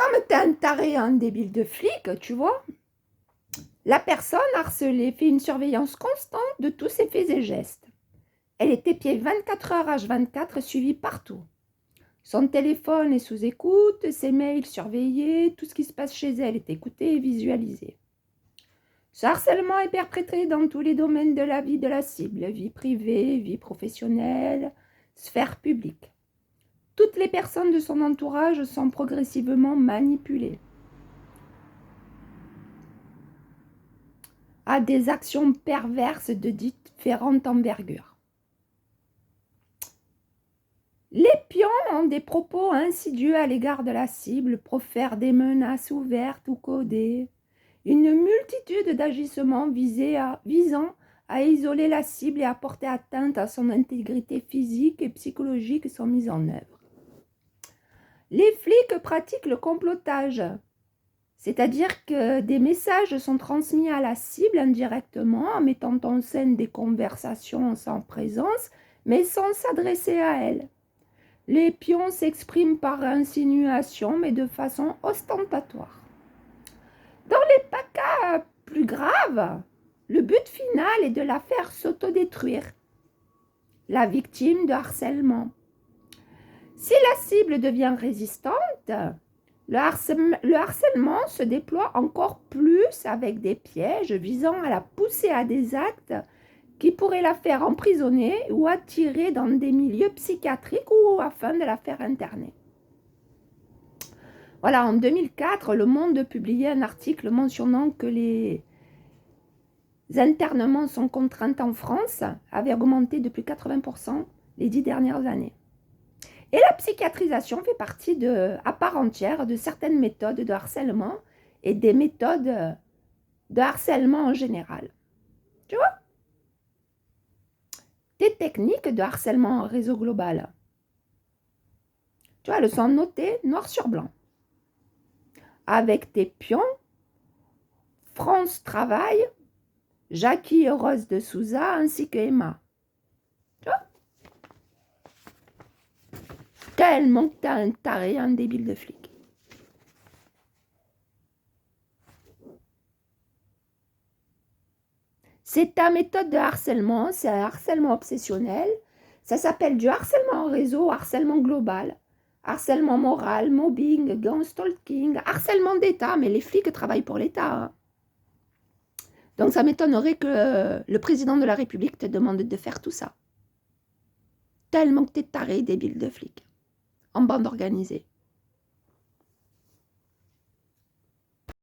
Comme t'es un taré, un débile de flic, tu vois, la personne harcelée fait une surveillance constante de tous ses faits et gestes. Elle est épiée 24 heures H24, suivie partout. Son téléphone est sous écoute, ses mails surveillés, tout ce qui se passe chez elle est écouté et visualisé. Ce harcèlement est perpétré dans tous les domaines de la vie de la cible, vie privée, vie professionnelle, sphère publique. Toutes les personnes de son entourage sont progressivement manipulées à des actions perverses de différentes envergures. Les pions ont des propos insidieux à l'égard de la cible, profèrent des menaces ouvertes ou codées, une multitude d'agissements visant à isoler la cible et à porter atteinte à son intégrité physique et psychologique sont mises en œuvre. Les flics pratiquent le complotage, c'est-à-dire que des messages sont transmis à la cible indirectement en mettant en scène des conversations sans présence, mais sans s'adresser à elle. Les pions s'expriment par insinuation, mais de façon ostentatoire. Dans les cas plus graves, le but final est de la faire s'autodétruire, la victime de harcèlement. Si la cible devient résistante, le harcèlement se déploie encore plus avec des pièges visant à la pousser à des actes qui pourraient la faire emprisonner ou attirer dans des milieux psychiatriques ou afin de la faire interner. Voilà, en 2004, Le Monde publiait un article mentionnant que les internements sans contrainte en France avaient augmenté de plus de 80% les 10 dernières années. Et la psychiatrisation fait partie à part entière de certaines méthodes de harcèlement et des méthodes de harcèlement en général. Tu vois? Des techniques de harcèlement en réseau global. Tu vois, elles sont notées noir sur blanc. Avec tes pions, France Travail, Jackie et Rose de Souza, ainsi que Emma. Tu vois? Tellement que t'as un taré, un débile de flic. C'est ta méthode de harcèlement, c'est un harcèlement obsessionnel. Ça s'appelle du harcèlement en réseau, harcèlement global, harcèlement moral, mobbing, gang stalking, harcèlement d'État, mais les flics travaillent pour l'État. Hein. Donc ça m'étonnerait que le président de la République te demande de faire tout ça. Tellement que t'es taré, débile de flic, en bande organisée.